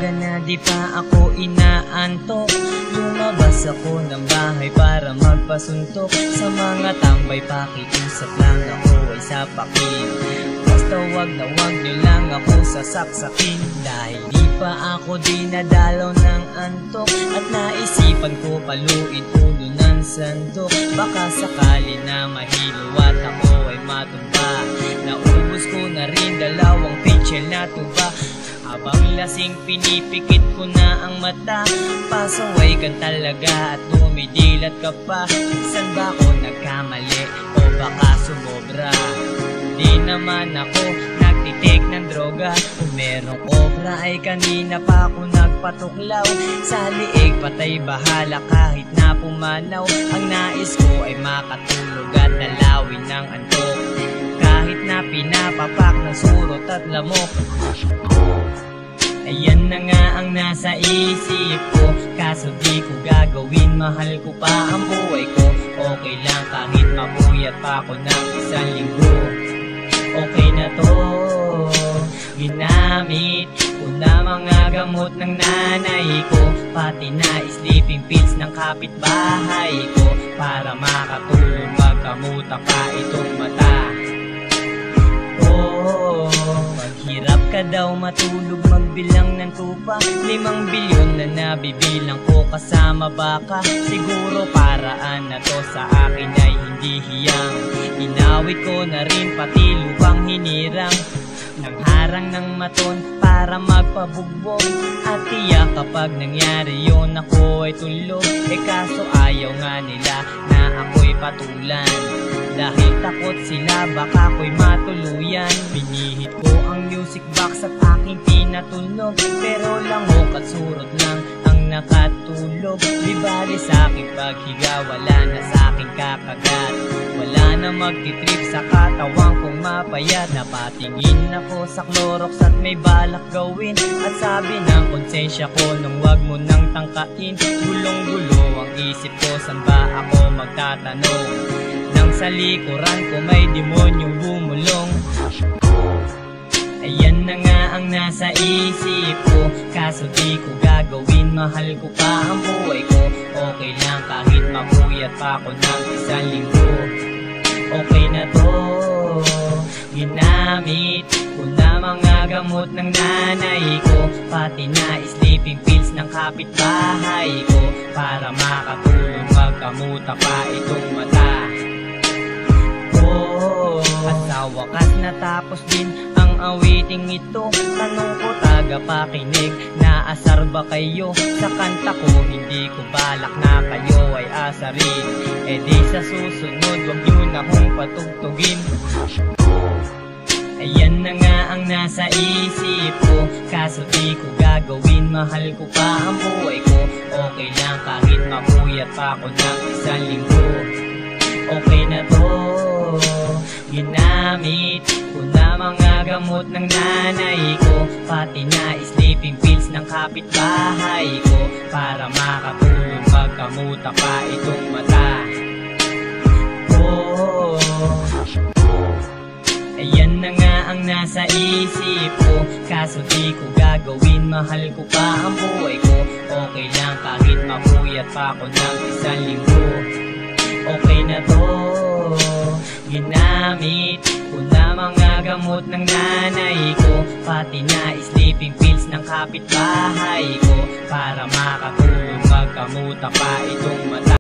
umaga na di pa ako inaantok, lumabas ako ng bahay para magpasuntok. Sa mga tambay pakiusap lang ako ay sapakin, basta wag na wag nyo lang ako sasaksakin. Dahil di pa ako dinadalaw ng antok, at naisipan ko paluin ulo ng sandok. Baka sakali na mahilo at ako ay matumba. Naubos ko na rin 2 pitchel na tuba. Habang lasing pinipikit ko na ang mata, pasaway ka talaga at dumidilat ka pa. Saan ba ako nagkamali o baka sumobra? Di naman ako nagtitik ng droga. Kung merong obra ay kanina pa ako nagpatuklaw. Sa liig patay bahala kahit na pumanaw. Ang nais ko ay makatulog at dalawin ng antok, kahit na pinapapak na surot at lamok. Ayan na nga ang nasa isip ko, kaso di ko gagawin, mahal ko pa ang buhay ko. Okay lang kahit mapuyat pa ako ng 1 linggo. Okay na to, ginamit ko na mga gamot ng nanay ko, pati na sleeping pills ng kapitbahay ko, para makatulog magkamuta pa itong mata. Maghirap ka daw matulog, magbilang ng tupa. 5 bilyon na nabibilang ko kasama baka. Siguro paraan na to sa akin ay hindi hiyang. Inawit ko na rin pati lupang hinirang, nang harang ng maton para magpabugbog. At tiyak kapag nangyari yun ako ay tulog. Kaso ayaw nga nila na ako'y patulan, dahil takot sila baka ako'y matuluyan. Binihit ko ang music box at aking pinatunog, pero langok at surot lang ang nakatulog. Di bali sa aking paghiga, wala na sa aking kakagat. Wala na magtitrip sa katawan kong mapayat. Napatingin ako sa Clorox at may balak gawin, at sabi ng konsensya ko nung wag mo nang tangkain. Gulong-gulo ang isip ko, saan ba ako magtatanong? Nang sa likuran ko may demonyong bumulong. Ayan na nga ang nasa isip ko, kaso di ko gagawin, mahal ko pa ang buhay ko. Okay lang kahit mapuyat pa ako ng 1 linggo. Okay na to, ginamit ko na mga gamot ng nanay ko, pati na sleeping pills ng kapitbahay ko, para makatulog magkamuta pa itong mata. At sa wakas natapos din ang awiting ito. Tanong ko tagapakinig, naasar ba kayo sa kanta ko? Hindi ko balak na kayo ay asarin, di sa susunod wag nyo na kong patugtugin. Ayan na nga ang nasa isip ko, kaso di ko gagawin, mahal ko pa ang buhay ko. Okay lang kahit mapuyat pa ako ng 1 linggo. Okay na to, ginamit ko na mga gamot ng nanay ko, pati na sleeping pills ng kapitbahay ko, para makatulog magkamuta pa itong mata. Ayan na nga ang nasa isip ko, kaso di ko gagawin, mahal ko pa ang buhay ko. Okay lang kahit mapuyat pa ako ng 1 linggo. Okay na to, ginamit ko na mga gamot ng nanay ko, pati na sleeping pills ng kapitbahay ko, para makatulog magkamuta pa itong mata.